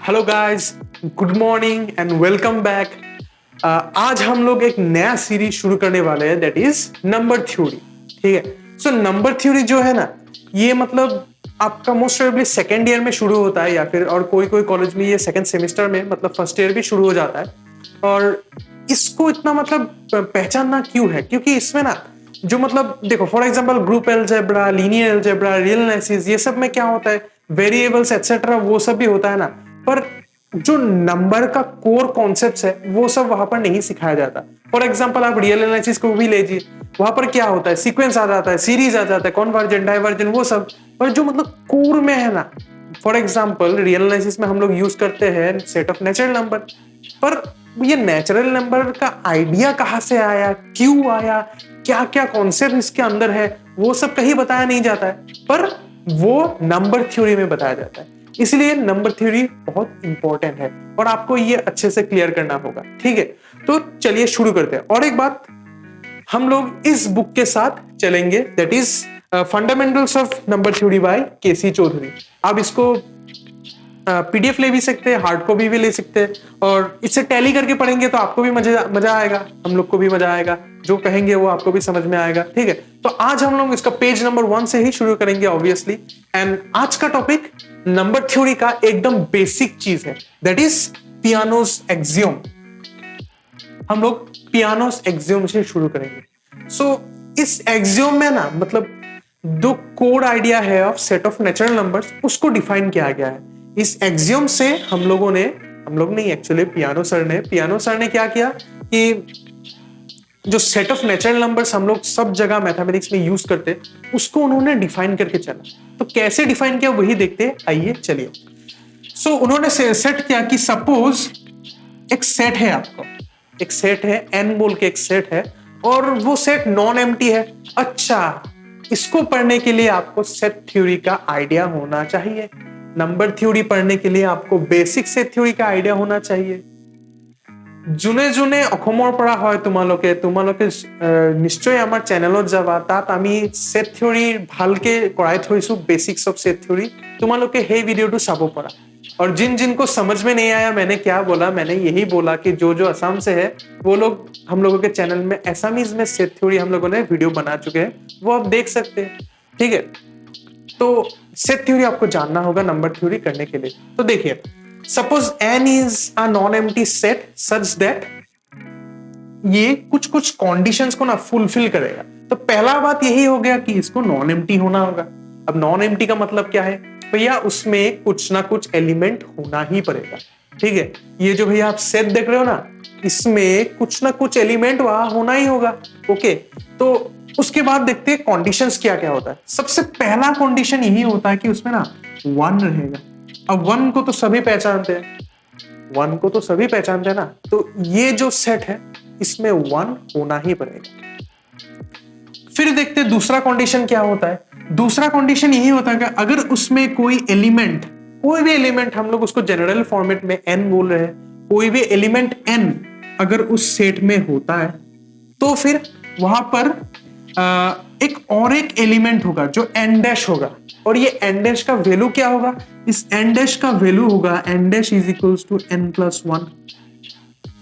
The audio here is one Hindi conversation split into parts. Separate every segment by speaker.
Speaker 1: Hello guys, good morning and welcome back. आज हम लोग एक नया सीरीज शुरू करने वाले हैं, दैट इज नंबर थ्योरी। ठीक है, सो नंबर थ्योरी जो है ना, ये मतलब आपका मोस्ट प्रोबेबली सेकेंड ईयर में शुरू होता है, या फिर और कोई कोई कॉलेज में ये सेकेंड सेमेस्टर में मतलब फर्स्ट ईयर भी शुरू हो जाता है। और इसको इतना मतलब पहचानना क्यों है, क्योंकि इसमें ना जो मतलब देखो, for example group algebra, linear algebra, real analysis, ये सब में क्या होता है, वेरिएबल्स एक्सेट्रा वो सब भी होता है ना, पर जो नंबर का कोर कॉन्सेप्ट है वो सब वहां पर नहीं सिखाया जाता। फॉर एग्जांपल आप रियल एनालिसिस को भी लीजिए, वहां पर क्या होता है, सीक्वेंस आ जाता है, सीरीज आ जाता है, कॉन्वर्जेंट, डाइवर्जेंट, वो सब, पर जो मतलब कोर में है ना, फॉर एग्जांपल रियल एनालिसिस में हम लोग यूज करते हैं सेट ऑफ नेचुरल नंबर, पर ये नेचुरल नंबर का आइडिया कहां से आया, क्यों आया, क्या क्या कॉन्सेप्ट इसके अंदर है, वो सब कहीं बताया नहीं जाता है, पर वो नंबर थ्योरी में बताया जाता है। इसलिए नंबर थ्योरी बहुत इंपॉर्टेंट है और आपको ये अच्छे से क्लियर करना होगा। ठीक है, तो चलिए शुरू करते हैं। और एक बात, हम लोग इस बुक के साथ चलेंगे, that is fundamentals of number theory by K C Chaudhary. आप इसको पीडीएफ ले भी सकते हैं, हार्ड कॉपी भी ले सकते हैं, और इससे टैली करके पढ़ेंगे तो आपको भी मजा आएगा, हम लोग को भी मजा आएगा, जो कहेंगे वो आपको भी समझ में आएगा। ठीक है, तो आज हम लोग इसका पेज नंबर 1 से ही शुरू करेंगे ऑब्वियसली। एंड आज का टॉपिक नंबर थ्योरी का एकदम बेसिक चीज है, दैट इज पियानोस एक्सियोम। हम लोग पियानोस एक्सियोम से शुरू करेंगे। सो इस एक्सियोम में ना मतलब दो कोर आइडिया है of set of natural numbers, उसको डिफाइन किया गया है। इस एक्सियोम से हम लोग नहीं, एक्चुअली पियानो सर ने क्या किया कि जो सेट ऑफ नेचुरल नंबर्स हम लोग सब जगह मैथमेटिक्स में यूज करते, उसको उन्होंने डिफाइन करके चला। तो कैसे डिफाइन किया वही देखते हैं, आइए चलिए। सो उन्होंने सेट किया कि सपोज एक सेट है, आपको एक सेट है, एन बोल के एक सेट है, और वो सेट नॉन एम्प्टी है। अच्छा, इसको पढ़ने के लिए आपको सेट थ्योरी का आइडिया होना चाहिए। नंबर थ्योरी पढ़ने के लिए आपको बेसिक सेट थ्योरी का आइडिया होना चाहिए। যোনে যোনে অসমৰ পৰা হয় তোমালোকে নিশ্চয় আমাৰ চেনেলত যাবা, তাত আমি সেট থিওৰি ভালকে কৰাই থৈছো, बेसिक्स ऑफ सेट थ्योरी। তোমালোকে সেই ভিডিওটো চাব পাৰা। और जिनको समझ में नहीं आया मैंने क्या बोला, मैंने यही बोला कि जो असम से है वो लोग हम लोगों के चैनल में असमीज में सेट थ्योरी हम लोगों ने वीडियो बना चुके हैं, वो आप देख सकते हैं। ठीक है, तो सेट थ्योरी आपको जानना होगा नंबर थ्योरी करने के लिए। तो देखिए, suppose n is a non empty set such that ये कुछ कुछ कंडीशंस को ना फुलफिल करेगा। तो पहला बात यही हो गया कि इसको नॉन एम्प्टी होना होगा। अब नॉन एम्प्टी का मतलब क्या है भैया, उसमें कुछ ना कुछ एलिमेंट होना ही पड़ेगा। ठीक है, ये जो भैया आप सेट देख रहे हो ना, इसमें कुछ ना कुछ एलिमेंट वहां होना ही होगा। ओके, तो उसके बाद देखते हैं कंडीशंस क्या क्या होता है। सबसे पहला कंडीशन यही होता है कि उसमें ना 1 रहेगा। अब 1 को तो सभी पहचानते हैं, 1 को तो सभी पहचानते हैं ना, तो ये जो सेट है इसमें 1 होना ही पड़ेगा। फिर देखते हैं दूसरा कंडीशन क्या होता है। दूसरा कंडीशन यही होता है कि अगर उसमें कोई भी एलिमेंट हम लोग उसको जनरल फॉर्मेट में n बोल रहे हैं, कोई भी एलिमेंट n अगर उस सेट में होता है, तो फिर वहां पर एक एलिमेंट होगा जो n डैश होगा, और ये n डैश का वैल्यू क्या होगा, इस n डैश का वैल्यू होगा n dash is equals to n+1।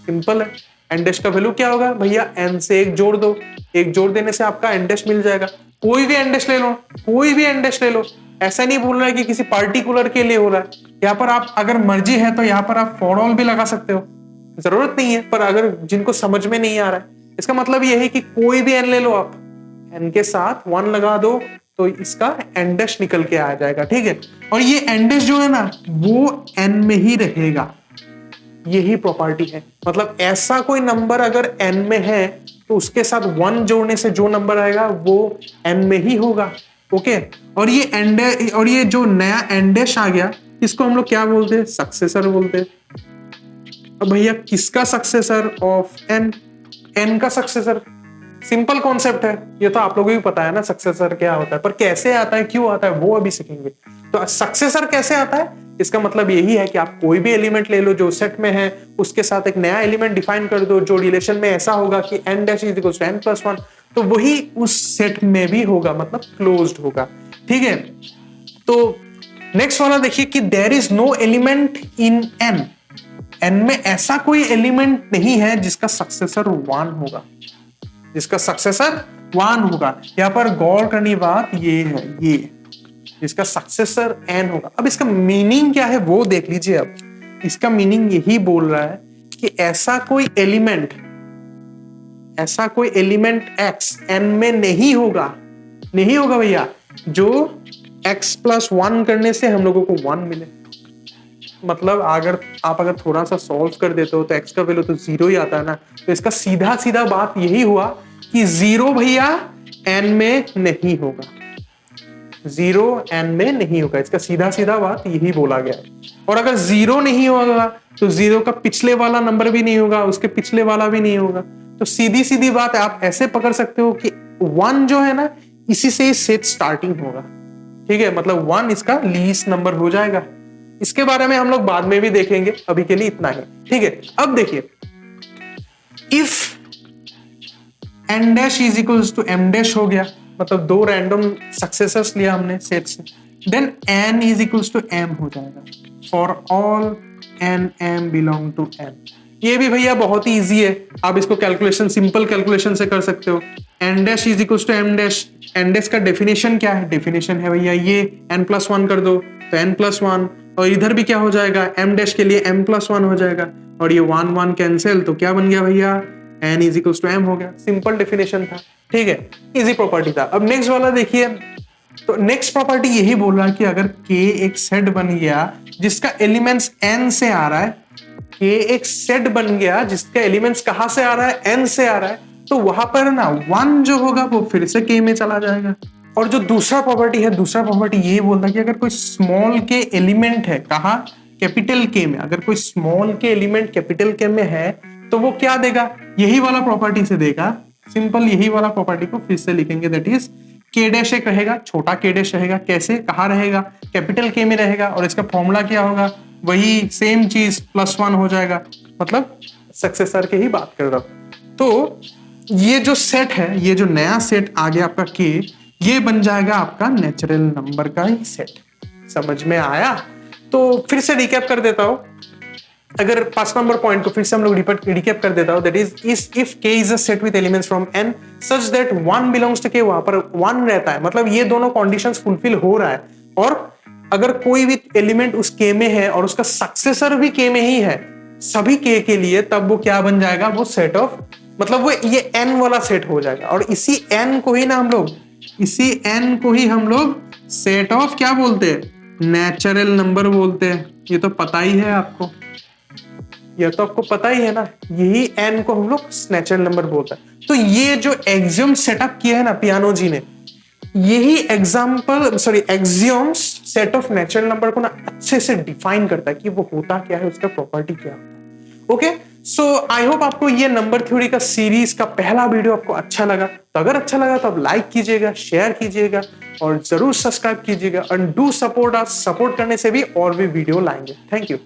Speaker 1: Simple है, n डैश का वैल्यू क्या होगा भैया, n से एक जोड़ दो, एक जोड़ देने से आपका n डैश मिल जाएगा। कोई भी n डैश ले लो, कोई भी n डैश ले लो, ऐसा नहीं बोल रहा है कि किसी पार्टिकुलर के लिए हो रहा है। यहाँ पर आप अगर मर्जी है तो यहाँ पर आप फॉर ऑल भी लगा सकते हो, जरूरत नहीं है, पर अगर जिनको समझ में नहीं आ रहा है, इसका मतलब यह है कि कोई भी n ले लो, आप n के साथ 1 लगा दो तो इसका n डैश निकल के आ जाएगा। ठीक है, और ये n डैश जो है ना वो n में ही रहेगा, यही प्रॉपर्टी है। मतलब ऐसा कोई नंबर अगर n में है तो उसके साथ 1 जोड़ने से जो नंबर आएगा वो n में ही होगा। ओके, और ये जो नया n डैश आ गया, इसको हम लोग क्या बोलते हैं, सक्सेसर बोलते हैं। अब भैया किसका सक्सेसर ऑफ n का सक्सेसर, सिंपल कॉन्सेप्ट है, ये तो आप लोगों को भी पता है ना सक्सेसर क्या होता है, पर कैसे आता है, क्यों आता है, वो अभी सीखेंगे। तो सक्सेसर कैसे आता है, इसका मतलब यही है कि आप कोई भी एलिमेंट ले लो जो सेट में है, उसके साथ एक नया एलिमेंट डिफाइन कर दो जो रिलेशन में ऐसा होगा कि n dash is equal to n+1, तो वही उस सेट में भी होगा, मतलब क्लोज्ड होगा। ठीक है, तो नेक्स्ट वाला देखिए कि there is no element in n, n में ऐसा कोई एलिमेंट नहीं है जिसका सक्सेसर 1 होगा, जिसका सक्सेसर 1 होगा। यहां पर गौर करनी बात ये है, ये जिसका सक्सेसर n होगा। अब इसका मीनिंग क्या है वो देख लीजिए। अब इसका मीनिंग यही बोल रहा है कि ऐसा कोई एलिमेंट x n में नहीं होगा भैया जो x प्लस 1 करने से हम लोगों को 1 मिले। मतलब अगर थोड़ा सा सॉल्व कर देते हो तो x का वैल्यू तो 0 ही आता है ना। तो इसका सीधा सीधा बात यही हुआ कि 0 भैया n में नहीं होगा, 0 n में नहीं होगा। इसका सीधा सीधा बात यही बोला गया है। और अगर 0 नहीं होगा तो 0 का पिछले वाला नंबर भी नहीं होगा, उसके पिछले वाला भी नहीं होगा। तो सीधी सीधी बात आप ऐसे पकड़ सकते हो कि 1 जो है ना, इसी से सेट स्टार्टिंग होगा। ठीक है, मतलब 1 इसका लीस्ट नंबर हो जाएगा। इसके बारे में हम लोग बाद में भी देखेंगे, अभी के लिए इतना ही। ठीक है, अब देखिए if n dash is equals to m dash हो गया, मतलब 2 रैंडम सक्सेसर्स लिया हमने सेट से, then n is equals to m हो जाएगा for all n m belong to n। ये भी भैया बहुत ही इजी है, आप इसको कैलकुलेशन, सिंपल कैलकुलेशन से कर सकते हो। n dash is equals to m dash, n dash का डेफिनेशन क्या है? डेफिनेशन है भैया ये n प्लस 1 कर दो तो n प्लस 1, और इधर भी क्या हो जाएगा, m डैश के लिए m प्लस 1 हो जाएगा, और ये 1 1 कैंसिल, तो क्या बन गया भैया, n is equals to m हो गया। सिंपल डेफिनेशन था। ठीक है, इजी प्रॉपर्टी था। अब नेक्स्ट वाला देखिए, तो नेक्स्ट प्रॉपर्टी यही बोल रहा है कि अगर k एक सेट बन गया जिसका एलिमेंट्स n से आ रहा है, k एक सेट बन गया जिसका एलिमेंट्स कहां से आ रहा है, n से आ रहा है, तो वहां पर ना 1 जो होगा वो फिर से k में चला जाएगा। और जो दूसरा प्रॉपर्टी है, दूसरा प्रॉपर्टी ये बोलता है कि अगर कोई स्मॉल के एलिमेंट है, कहा कैपिटल के में, अगर कोई स्मॉल के एलिमेंट कैपिटल के में है तो वो क्या देगा, यही वाला प्रॉपर्टी से देगा। सिंपल यही वाला प्रॉपर्टी को फिर से लिखेंगे, दैट इज k डैश एक रहेगा, छोटा k डैश रहेगा। कैसे, कहाँ रहेगा, कैपिटल k में रहेगा, और इसका फॉर्मूला क्या होगा, वही सेम चीज प्लस 1 हो जाएगा। मतलब सक्सेसर की ही बात कर रहा हूं। तो ये जो सेट है, ये जो नया सेट आ गया आपका k, ये बन जाएगा आपका नेचुरल नंबर का ही सेट। समझ में आया? तो फिर से रिकैप कर देता हूं। अगर 5 नंबर पॉइंट को फिर से हम लोग रिकैप कर देता हूं, that is if k is a set with elements from n such that 1 belongs to k, वहां पर 1 रहता है, मतलब ये दोनों कंडीशंस फुलफिल हो रहा है। और अगर कोई भी एलिमेंट उस k में है और उसका सक्सेसर भी k में ही है, सभी k के लिए, तब वो क्या बन जाएगा, वो सेट ऑफ, मतलब वो ये n वाला सेट हो जाएगा। और इसी n को ही ना हम लोग, इसी n को ही हम लोग सेट ऑफ क्या बोलते हैं, नेचुरल नंबर बोलते हैं। ये तो पता ही है आपको, ये तो आपको पता ही है ना, यही n को हम लोग नेचुरल नंबर बोलते हैं। तो ये जो एक्सियम सेटअप किया है ना पियानो जी ने, यही axioms set of natural number को ना अच्छे से डिफाइन करता है कि वो होता क्या है, उसका प्रॉपर्टी क्या होता है। ओके, सो आई होप आपको ये नंबर थ्योरी का सीरीज का पहला वीडियो आपको अच्छा लगा। तो अगर अच्छा लगा तो आप लाइक कीजिएगा, शेयर कीजिएगा और जरूर सब्सक्राइब कीजिएगा। And do support us, support करने से भी और भी वीडियो लाएंगे। Thank you.